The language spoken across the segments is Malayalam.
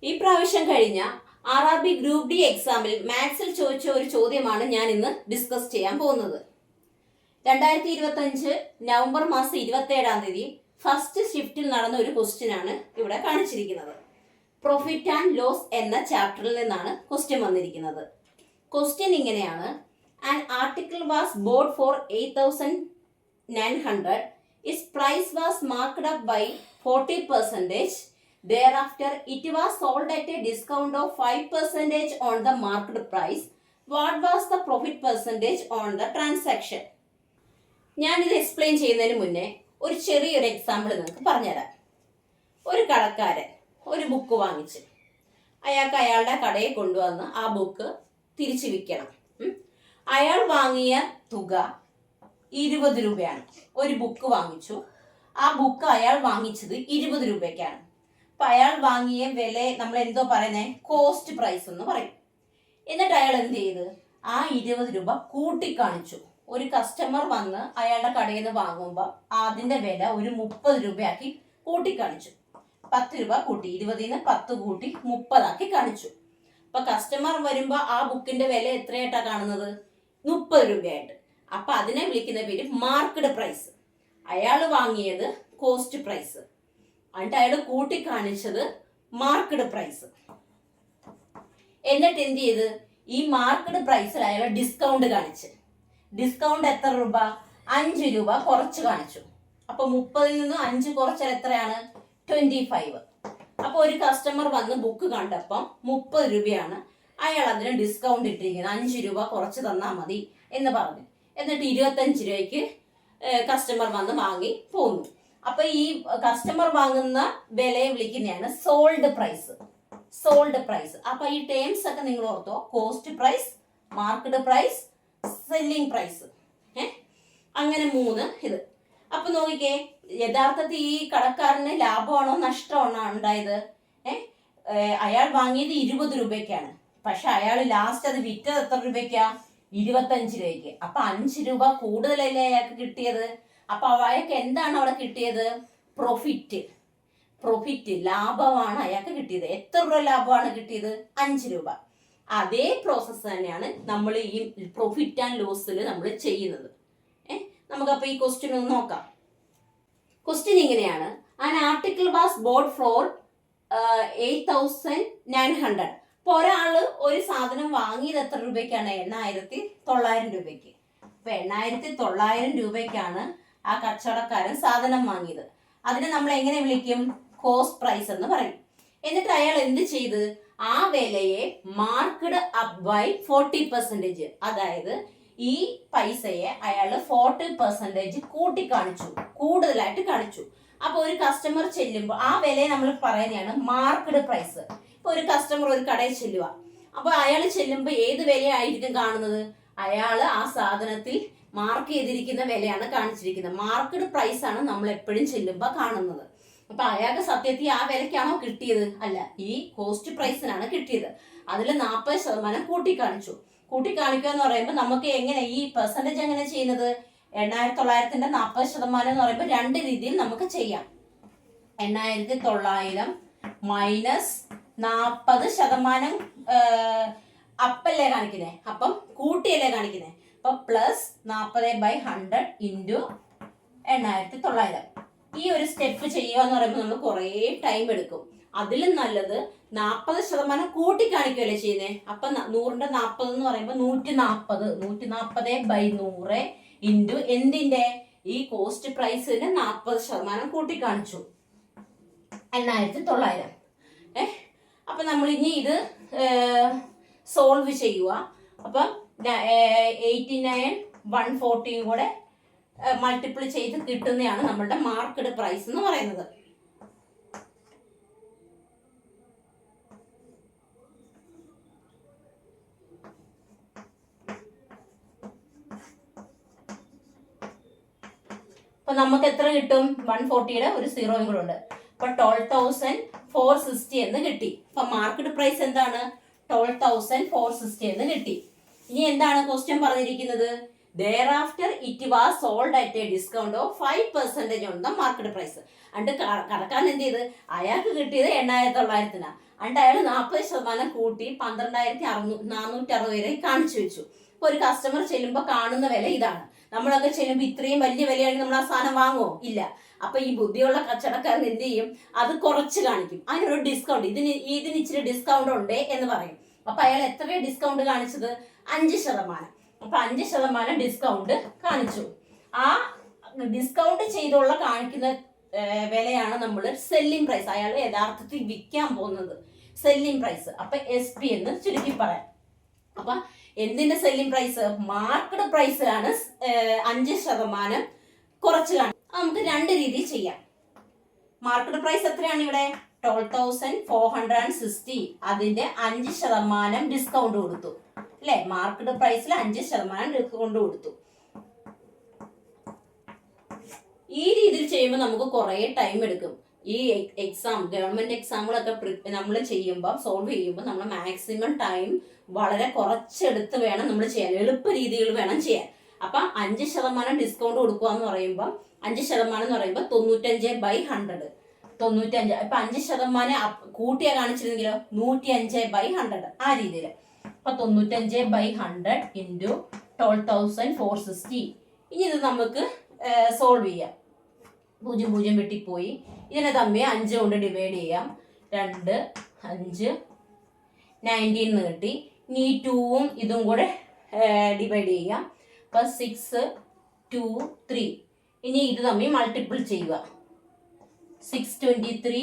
ഈ പ്രാവശ്യം കഴിഞ്ഞ RRB ഗ്രൂപ്പ് ഡി എക്സാമിൽ മാത്സിൽ ചോദിച്ച ഒരു ചോദ്യമാണ് ഞാൻ ഇന്ന് ഡിസ്കസ് ചെയ്യാൻ പോകുന്നത്. 2025 നവംബർ മാസം 27 ഫസ്റ്റ് ഷിഫ്റ്റിൽ നടന്ന ഒരു ക്വസ്റ്റ്യൻ ആണ് ഇവിടെ കാണിച്ചിരിക്കുന്നത്. പ്രോഫിറ്റ് ആൻഡ് ലോസ് എന്ന ചാപ്റ്ററിൽ നിന്നാണ് ക്വസ്റ്റ്യൻ വന്നിരിക്കുന്നത്. ക്വസ്റ്റ്യൻ ഇങ്ങനെയാണ്: an article was bought for 8,900. Its price was marked up by 40%. Thereafter, it was sold at a discount of 5% on the marked price. What was the profit percentage on the transaction? ഞാൻ ഇത് എക്സ്പ്ലെയിൻ ചെയ്യുന്നതിന് മുന്നേ ഒരു ചെറിയൊരു എക്സാമ്പിൾ നിങ്ങൾക്ക് പറഞ്ഞുതരാം. ഒരു കടക്കാരൻ ഒരു ബുക്ക് വാങ്ങിച്ച് അയാൾക്ക് അയാളുടെ കടയിൽ കൊണ്ടുവന്ന് ആ ബുക്ക് തിരിച്ചു വിൽക്കണം. അയാൾ വാങ്ങിയ തുക 20 രൂപയാണ്. ഒരു ബുക്ക് വാങ്ങിച്ചു, ആ ബുക്ക് അയാൾ വാങ്ങിച്ചത് 20 രൂപയ്ക്കാണ്. അപ്പൊ അയാൾ വാങ്ങിയ വില നമ്മൾ എന്തോ പറയുന്നേ, കോസ്റ്റ് പ്രൈസ് എന്ന് പറയും. എന്നിട്ട് അയാൾ എന്ത് ചെയ്ത് ആ 20 രൂപ കൂട്ടിക്കാണിച്ചു. ഒരു കസ്റ്റമർ വന്ന് അയാളുടെ കടയിൽ നിന്ന് വാങ്ങുമ്പോൾ അതിന്റെ വില ഒരു 30 രൂപയാക്കി കൂട്ടിക്കാണിച്ചു. 10 രൂപ കൂട്ടി, 20-ന് 10 കൂട്ടി 30 ആക്കി കാണിച്ചു. അപ്പൊ കസ്റ്റമർ വരുമ്പോ ആ ബുക്കിന്റെ വില എത്രയായിട്ടാ കാണുന്നത്? 30 രൂപയായിട്ട്. അപ്പൊ അതിനെ വിളിക്കുന്ന പേര് മാർക്കഡ് പ്രൈസ്. അയാൾ വാങ്ങിയത് കോസ്റ്റ് പ്രൈസ്, എന്നിട്ട് അയാൾ കൂട്ടിക്കാണിച്ചത് മാർക്കഡ് പ്രൈസ്. എന്നിട്ട് എന്ത് ചെയ്ത് ഈ മാർക്കഡ് പ്രൈസിൽ അയാൾ ഡിസ്കൗണ്ട് കാണിച്ച്. ഡിസ്കൗണ്ട് എത്ര രൂപ? 5 രൂപ കുറച്ച് കാണിച്ചു. അപ്പൊ 30-ൽ നിന്ന് 5 കുറച്ചാൽ എത്രയാണ്? 25. അപ്പൊ ഒരു കസ്റ്റമർ വന്ന് ബുക്ക് കണ്ടപ്പം 30 രൂപയാണ്, അയാൾ അതിന് ഡിസ്കൗണ്ട് ഇട്ടിരിക്കുന്നത് 5 രൂപ കുറച്ച് തന്നാൽ മതി എന്ന് പറഞ്ഞു. എന്നിട്ട് 25 രൂപയ്ക്ക് കസ്റ്റമർ വന്ന് വാങ്ങി പോന്നു. അപ്പൊ ഈ കസ്റ്റമർ വാങ്ങുന്ന വിലയെ വിളിക്കുന്നതാണ് സോൾഡ് പ്രൈസ്. Sold price. അപ്പൊ ഈ ടേംസ് ഒക്കെ നിങ്ങൾ ഓർത്തോ: cost price, market price, selling price. അങ്ങനെ 3 ഇത്. അപ്പൊ നോക്കിക്കേ, യഥാർത്ഥത്തിൽ ഈ കടക്കാരന് ലാഭമാണോ നഷ്ടമാണോ ഉണ്ടായത്? അയാൾ വാങ്ങിയത് 20 രൂപയ്ക്കാണ്, പക്ഷെ അയാൾ ലാസ്റ്റ് അത് വിറ്റത് എത്ര രൂപയ്ക്കാ? 25 രൂപയ്ക്ക്. അപ്പൊ 5 രൂപ കൂടുതലല്ലേ അയാൾക്ക് കിട്ടിയത്? അപ്പൊ അയാൾക്ക് എന്താണ് അവിടെ കിട്ടിയത്? പ്രോഫിറ്റ്. പ്രോഫിറ്റ്, ലാഭമാണ് അയാൾക്ക് കിട്ടിയത്. എത്ര രൂപ ലാഭമാണ് കിട്ടിയത്? 5 രൂപ. അതേ പ്രോസസ്സ് തന്നെയാണ് നമ്മൾ ഈ പ്രോഫിറ്റ് ആൻഡ് ലോസിൽ നമ്മൾ ചെയ്യുന്നത്. നമുക്കപ്പോൾ ഈ ക്വസ്റ്റ്യൻ ഒന്ന് നോക്കാം. ക്വസ്റ്റ്യൻ ഇങ്ങനെയാണ്: an article was bought for 8,900. അപ്പൊ ഒരാള് ഒരു സാധനം വാങ്ങിയത് എത്ര രൂപയ്ക്കാണ്? 8,900 രൂപയ്ക്ക്. അപ്പൊ 8,900 രൂപയ്ക്കാണ് ആ കച്ചവടക്കാരൻ സാധനം വാങ്ങിയത്. അതിനെ നമ്മൾ എങ്ങനെ വിളിക്കും? കോസ്റ്റ് പ്രൈസ് എന്ന് പറയും. എന്നിട്ട് അയാൾ എന്ത് ചെയ്ത് ആ വിലയെ മാർക്കഡ് അപ്പ് ബൈ 40%. അതായത് ഈ പൈസയെ അയാൾ 40% കൂട്ടിക്കാണിച്ചു, കൂടുതലായിട്ട് കാണിച്ചു. അപ്പൊ ഒരു കസ്റ്റമർ ചെല്ലുമ്പോൾ ആ വിലയെ നമ്മൾ പറയുന്നതാണ് മാർക്കഡ് പ്രൈസ്. ഇപ്പൊ ഒരു കസ്റ്റമർ ഒരു കടയിൽ ചെല്ലുക, അപ്പൊ അയാൾ ചെല്ലുമ്പോൾ ഏത് വിലയായിരിക്കും കാണുന്നത്? അയാൾ ആ സാധനത്തിൽ മാർക്ക് ചെയ്തിരിക്കുന്ന വിലയാണ് കാണിച്ചിരിക്കുന്നത്. മാർക്കഡ് പ്രൈസ് ആണ് നമ്മൾ എപ്പോഴും ചെല്ലുമ്പോൾ കാണുന്നത്. അപ്പൊ അയാൾക്ക് സത്യത്തിൽ ആ വിലക്കാണോ കിട്ടിയത്? അല്ല, ഈ കോസ്റ്റ് പ്രൈസിനാണ് കിട്ടിയത്. അതിൽ 40% കൂട്ടിക്കാണിച്ചു. കൂട്ടിക്കാണിക്കുക എന്ന് പറയുമ്പോൾ നമുക്ക് എങ്ങനെ ഈ പെർസെൻറ്റേജ് എങ്ങനെ ചെയ്യുന്നത്? 8,900-ന്റെ 40% എന്ന് പറയുമ്പോൾ 2 രീതിയിൽ നമുക്ക് ചെയ്യാം. 8,900 മൈനസ് 40% അപ്പല്ലേ കാണിക്കുന്നേ, അപ്പം കൂട്ടിയല്ലേ കാണിക്കുന്നേ. അപ്പൊ പ്ലസ് 40/100 ഇൻറ്റു 8,900. ഈ ഒരു സ്റ്റെപ്പ് ചെയ്യുക എന്ന് പറയുമ്പോൾ നമ്മൾ കുറേ ടൈം എടുക്കും. അതിലും നല്ലത് 40% കൂട്ടി കാണിക്കുകയല്ലേ ചെയ്യുന്നേ. അപ്പൊ 100-ന്റെ 40 എന്ന് പറയുമ്പോൾ 140. 140/100 ഇൻറ്റു എന്തിന്റെ? ഈ കോസ്റ്റ് പ്രൈസിന് 40% കൂട്ടി കാണിച്ചു, 8,900. അപ്പൊ നമ്മൾ ഇനി ഇത് സോൾവ് ചെയ്യുക. അപ്പം 89 140 കൂടെ മൾട്ടിപ്പിൾ ചെയ്ത് കിട്ടുന്നതാണ് നമ്മളുടെ മാർക്കറ്റ് പ്രൈസ് എന്ന് പറയുന്നത്. അപ്പൊ നമുക്ക് എത്ര കിട്ടും? 140-യുടെ ഒരു 0 കൂടെ ഉണ്ട്. അപ്പൊ 12,460 എന്ന് കിട്ടി. അപ്പൊ മാർക്കറ്റ് പ്രൈസ് എന്താണ്? 12,460 എന്ന് കിട്ടി. ഇനി എന്താണ് ക്വസ്റ്റ്യൻ പറഞ്ഞിരിക്കുന്നത്? thereafter it was sold at a discount of 5% on the market price. അണ്ട് കടക്കാരൻ എന്ത് ചെയ്ത്, അയാൾക്ക് കിട്ടിയത് 8,900-നാണ്. അണ്ട് അയാൾ 40% കൂട്ടി 12,460 വരെ കാണിച്ചു വെച്ചു. ഇപ്പൊ ഒരു കസ്റ്റമർ ചെല്ലുമ്പോൾ കാണുന്ന വില ഇതാണ്. നമ്മളൊക്കെ ചെല്ലുമ്പോൾ ഇത്രയും വലിയ വിലയാണെങ്കിൽ നമ്മൾ ആ സാധനം വാങ്ങുമോ? ഇല്ല. അപ്പൊ ഈ ബുദ്ധിയുള്ള കച്ചവടക്കാരൻ എന്ത് ചെയ്യും, അത് കുറച്ച് കാണിക്കും. അതിനൊരു ഡിസ്കൗണ്ട്, ഇതിന് ഇച്ചിരി ഡിസ്കൗണ്ട് ഉണ്ട് എന്ന് പറയും. അപ്പൊ അയാൾ എത്രയാണ് ഡിസ്കൗണ്ട് കാണിച്ചത്? 5%. അപ്പൊ 5% ഡിസ്കൗണ്ട് കാണിച്ചു. ആ ഡിസ്കൗണ്ട് ചെയ്തുള്ള കാണിക്കുന്ന വിലയാണ് നമ്മൾ സെല്ലിംഗ് പ്രൈസ്. അയാൾ യഥാർത്ഥത്തിൽ വിൽക്കാൻ പോകുന്നത് സെല്ലിംഗ് പ്രൈസ്. അപ്പൊ SP എന്ന് ചുരുക്കി പറയാം. അപ്പൊ എന്തിന്റെ സെല്ലിംഗ് പ്രൈസ്? മാർക്കറ്റ് പ്രൈസിലാണ് 5% കുറച്ച് കാണിക്കും. നമുക്ക് രണ്ട് രീതിയിൽ ചെയ്യാം. മാർക്കറ്റ് പ്രൈസ് എത്രയാണ് ഇവിടെ? 12,460. അതിന്റെ 5% ഡിസ്കൗണ്ട് കൊടുത്തു അല്ലെ? മാർക്കറ്റ് പ്രൈസിൽ 5% ഡിസ്കൗണ്ട് കൊടുത്തു. ഈ രീതിയിൽ ചെയ്യുമ്പോൾ നമുക്ക് കുറെ ടൈം എടുക്കും. ഈ ഗവൺമെന്റ് എക്സാമുകളൊക്കെ നമ്മൾ ചെയ്യുമ്പോൾ, സോൾവ് ചെയ്യുമ്പോൾ നമ്മൾ മാക്സിമം ടൈം വളരെ കുറച്ചെടുത്ത് വേണം നമ്മൾ ചെയ്യാൻ. എളുപ്പ രീതികൾ വേണം ചെയ്യാൻ. അപ്പൊ 5% ഡിസ്കൗണ്ട് കൊടുക്കുക എന്ന് പറയുമ്പോൾ 5% എന്ന് പറയുമ്പോൾ 95/100. 95. ഇപ്പൊ 5% കൂട്ടിയാ കാണിച്ചിരുന്നെങ്കിലോ 105/100. ആ രീതിയിൽ. അപ്പൊ 95/100 ഇൻറ്റു 12,460. ഇനി ഇത് നമുക്ക് സോൾവ് ചെയ്യാം. 0 വെട്ടിപ്പോയി. ഇതിനെ തമ്മിൽ 5 കൊണ്ട് ഡിവൈഡ് ചെയ്യാം. 2, 5, 19 കിട്ടി. ഇനി 2ഉം ഇതും കൂടെ ഡിവൈഡ് ചെയ്യാം. അപ്പൊ 6, 2, 3. ഇനി ഇത് തമ്മിൽ മൾട്ടിപ്പിൾ ചെയ്യുക. 6, 23,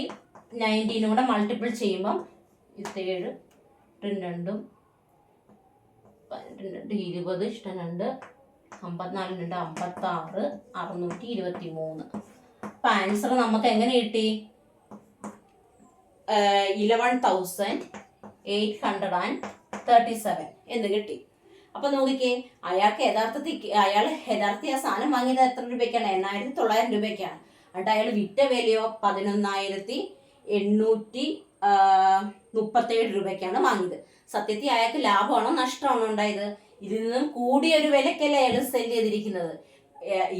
19 കൂടെ മൾട്ടിപ്പിൾ ചെയ്യുമ്പം 7, 2, 20, 2, 54, 56, 623. അപ്പൊ ആൻസർ നമുക്ക് എങ്ങനെ കിട്ടി? 11,837 എന്ന് കിട്ടി. അപ്പൊ നോക്കിക്കേ, അയാൾക്ക് യഥാർത്ഥത്തിൽ ആ സാധനം വാങ്ങിയത് എത്ര രൂപയ്ക്കാണ്? 8,900 രൂപയ്ക്കാണ്. എന്നിട്ട് അയാൾ വിറ്റ വിലയോ 11,837 രൂപയ്ക്കാണ് വാങ്ങിയത്. സത്യത്തിൽ അയാൾക്ക് ലാഭമാണോ നഷ്ടമാണോ ഉണ്ടായത്? ഇതിൽ നിന്നും കൂടിയൊരു വിലക്കല്ലേ അയാൾ സെല് ചെയ്തിരിക്കുന്നത്.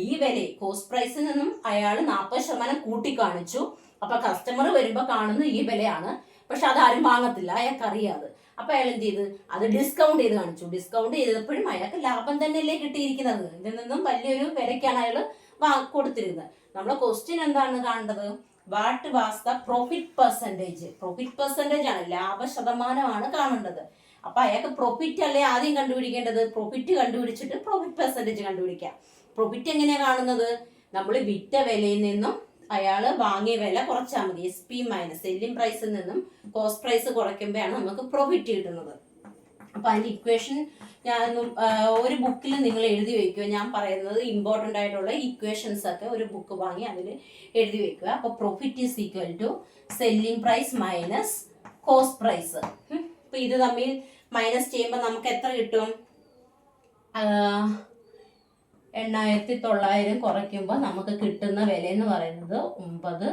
ഈ വില കോസ്റ്റ് പ്രൈസിൽ നിന്നും അയാൾ 40% കൂട്ടി കാണിച്ചു. അപ്പൊ കസ്റ്റമർ വരുമ്പോ കാണുന്ന ഈ വിലയാണ്. പക്ഷെ അതാരും വാങ്ങത്തില്ല, അയാൾക്ക് അറിയാതെ. അപ്പൊ അയാൾ എന്ത് ചെയ്ത്, അത് ഡിസ്കൗണ്ട് ചെയ്ത് കാണിച്ചു. ഡിസ്കൗണ്ട് ചെയ്തപ്പോഴും അയാൾക്ക് ലാഭം തന്നെയല്ലേ കിട്ടിയിരിക്കുന്നത്. ഇതിൽ നിന്നും വലിയൊരു വിലക്കാണ് അയാൾ കൊടുത്തിരുന്നത്. നമ്മളെ ക്വസ്റ്റ്യൻ എന്താണ് കാണേണ്ടത്? What was the profit percentage? Profit percentage ആണ്, ലാഭ ശതമാനമാണ് കാണേണ്ടത്. അപ്പൊ അയാൾക്ക് പ്രോഫിറ്റ് അല്ലേ ആദ്യം കണ്ടുപിടിക്കേണ്ടത്. പ്രോഫിറ്റ് കണ്ടുപിടിച്ചിട്ട് പ്രോഫിറ്റ് പെർസെൻറ്റേജ് കണ്ടുപിടിക്കാം. പ്രോഫിറ്റ് എങ്ങനെയാ കാണുന്നത്? നമ്മൾ വിറ്റ വിലയിൽ നിന്നും അയാൾ വാങ്ങിയ വില കുറച്ചാൽ മതി. SP മൈനസ് സെല്ലിംഗ് പ്രൈസിൽ നിന്നും കോസ്റ്റ് പ്രൈസ് കുറയ്ക്കുമ്പോഴാണ് നമുക്ക് പ്രോഫിറ്റ് കിട്ടുന്നത്. അപ്പൊ അതിന്റെ ഇക്വേഷൻ ഞാൻ ഒരു ബുക്കിൽ നിങ്ങൾ എഴുതി വെക്കുക. ഞാൻ പറയുന്നത് ഇമ്പോർട്ടൻ്റ് ആയിട്ടുള്ള ഇക്വേഷൻസ് ഒക്കെ ഒരു ബുക്ക് വാങ്ങി അതിൽ എഴുതി വെക്കുക. അപ്പൊ profit is equal to selling price minus cost price. അപ്പൊ ഇത് തമ്മിൽ മൈനസ് ചെയ്യുമ്പോൾ നമുക്ക് എത്ര കിട്ടും? 8,900 കുറയ്ക്കുമ്പോൾ നമുക്ക് കിട്ടുന്ന വില എന്ന് പറയുന്നത് 9,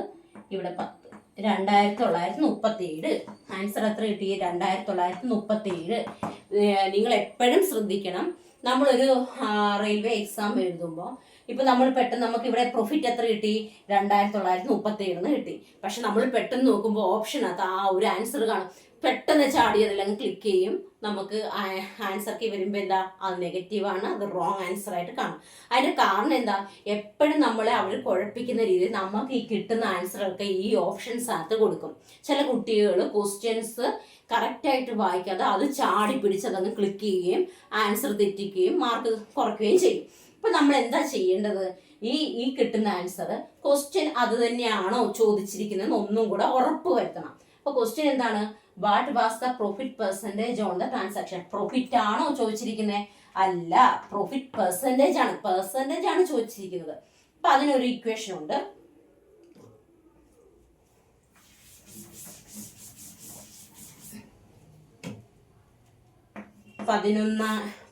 ഇവിടെ 10, 2,937. ആൻസർ എത്ര കിട്ടി? 2,937. നിങ്ങൾ എപ്പോഴും ശ്രദ്ധിക്കണം, നമ്മളൊരു റെയിൽവേ എക്സാം എഴുതുമ്പോൾ ഇപ്പൊ നമ്മൾ പെട്ടെന്ന് നമുക്ക് ഇവിടെ പ്രോഫിറ്റ് എത്ര കിട്ടി? 2,937 കിട്ടി. പക്ഷെ നമ്മൾ പെട്ടെന്ന് നോക്കുമ്പോൾ ഓപ്ഷനകത്ത് ആ ഒരു ആൻസർ കാണും. പെട്ടെന്ന് ചാടിയതില്ലെങ്കിൽ ക്ലിക്ക് ചെയ്യും. നമുക്ക് ആൻസർക്ക് വരുമ്പോൾ എന്താ? അത് നെഗറ്റീവാണ്, അത് റോങ് ആൻസർ ആയിട്ട് കാണും. അതിന്റെ കാരണം എന്താ? എപ്പോഴും നമ്മളെ അവർ കുഴപ്പിക്കുന്ന രീതിയിൽ നമുക്ക് ഈ കിട്ടുന്ന ആൻസറൊക്കെ ഈ ഓപ്ഷൻസ് അകത്ത് കൊടുക്കും. ചില കുട്ടികൾ ക്വസ്റ്റ്യൻസ് കറക്റ്റായിട്ട് വായിക്കാതെ അത് ചാടി പിടിച്ചതങ്ങ് ക്ലിക്ക് ചെയ്യുകയും ആൻസർ തെറ്റിക്കുകയും മാർക്ക് കുറയ്ക്കുകയും ചെയ്യും. അപ്പൊ നമ്മൾ എന്താ ചെയ്യേണ്ടത്? ഈ കിട്ടുന്ന ആൻസർ ക്വസ്റ്റ്യൻ അത് തന്നെയാണോ ചോദിച്ചിരിക്കുന്നത് ഒന്നും കൂടെ ഉറപ്പ് വരുത്തണം. അപ്പൊ ക്വസ്റ്റ്യൻ എന്താണ്? What was the profit percentage on the transaction? Profit ആണോ ചോദിച്ചിരിക്കുന്നത്? അല്ല, പ്രോഫിറ്റ് പെർസെൻറ്റേജ് ആണ്. പെർസെൻറ്റേജ് ആണ് ചോദിച്ചിരിക്കുന്നത്. അപ്പൊ അതിനൊരു ഇക്വേഷൻ ഉണ്ട്.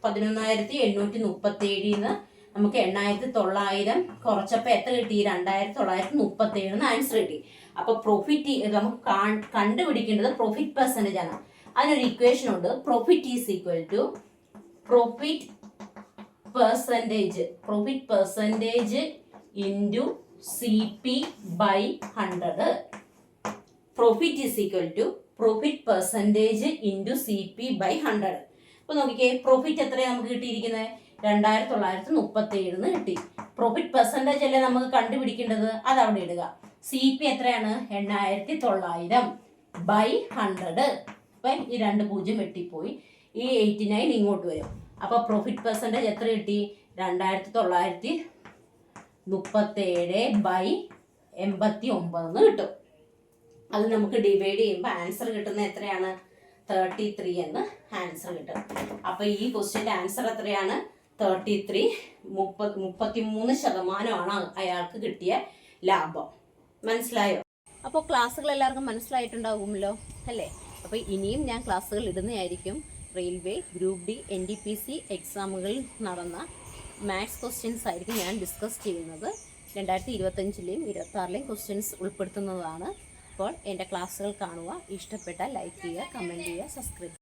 പതിനൊന്നായിരത്തി 837 നമുക്ക് 8,900 കുറച്ചപ്പോ എത്ര കിട്ടി? 2,937 ആൻസർ കിട്ടി. അപ്പൊ പ്രോഫിറ്റ് നമുക്ക് കണ്ടുപിടിക്കേണ്ടത് പ്രോഫിറ്റ് പെർസെൻറ്റേജ് ആണ്. അതിനൊരു ഇക്വേഷൻ ഉണ്ട്. Profit is equal to profit percentage into CP by 100. Profit is equal to profit percentage into CP by 100. അപ്പോൾ നോക്കിക്കേ, പ്രോഫിറ്റ് എത്രയാണ് നമുക്ക് കിട്ടിയിരിക്കുന്നത്? 2937 കിട്ടി. പ്രോഫിറ്റ് പെർസെൻറ്റേജ് അല്ലേ നമുക്ക് കണ്ടുപിടിക്കേണ്ടത്, അത് അവിടെ ഇടുക. CP എത്രയാണ്? 8900 by 100. അപ്പം ഈ 2 0 വെട്ടിപ്പോയി, ഈ 89 ഇങ്ങോട്ട് വരും. അപ്പോൾ പ്രോഫിറ്റ് പെർസെൻറ്റേജ് എത്ര കിട്ടി? 2937 by 89 കിട്ടും. അത് നമുക്ക് ഡിവൈഡ് ചെയ്യുമ്പോൾ ആൻസർ കിട്ടുന്നത് എത്രയാണ്? 33 എന്ന് ആൻസർ കിട്ടും. അപ്പോൾ ഈ ക്വസ്റ്റ്യൻ്റെ ആൻസർ എത്രയാണ്? 33. 33% അയാൾക്ക് കിട്ടിയ ലാഭം. മനസ്സിലായോ? അപ്പോൾ ക്ലാസ്സുകൾ എല്ലാവർക്കും മനസ്സിലായിട്ടുണ്ടാകുമല്ലോ അല്ലേ? അപ്പോൾ ഇനിയും ഞാൻ ക്ലാസ്സുകൾ ഇടുന്നതായിരിക്കും. റെയിൽവേ, ഗ്രൂപ്പ് ഡി, NTPC എക്സാമുകളിൽ നടന്ന മാത്സ് ക്വസ്റ്റ്യൻസ് ആയിരിക്കും ഞാൻ ഡിസ്കസ് ചെയ്യുന്നത്. 2025ലെയും 2026ലെയും ക്വസ്റ്റ്യൻസ് ഉൾപ്പെടുത്തുന്നതാണ്. അപ്പോൾ എൻ്റെ ക്ലാസ്സുകൾ കാണുക. ഇഷ്ടപ്പെട്ടാൽ ലൈക്ക് ചെയ്യുക, കമൻറ്റ് ചെയ്യുക, സബ്സ്ക്രൈബ് ചെയ്യുക.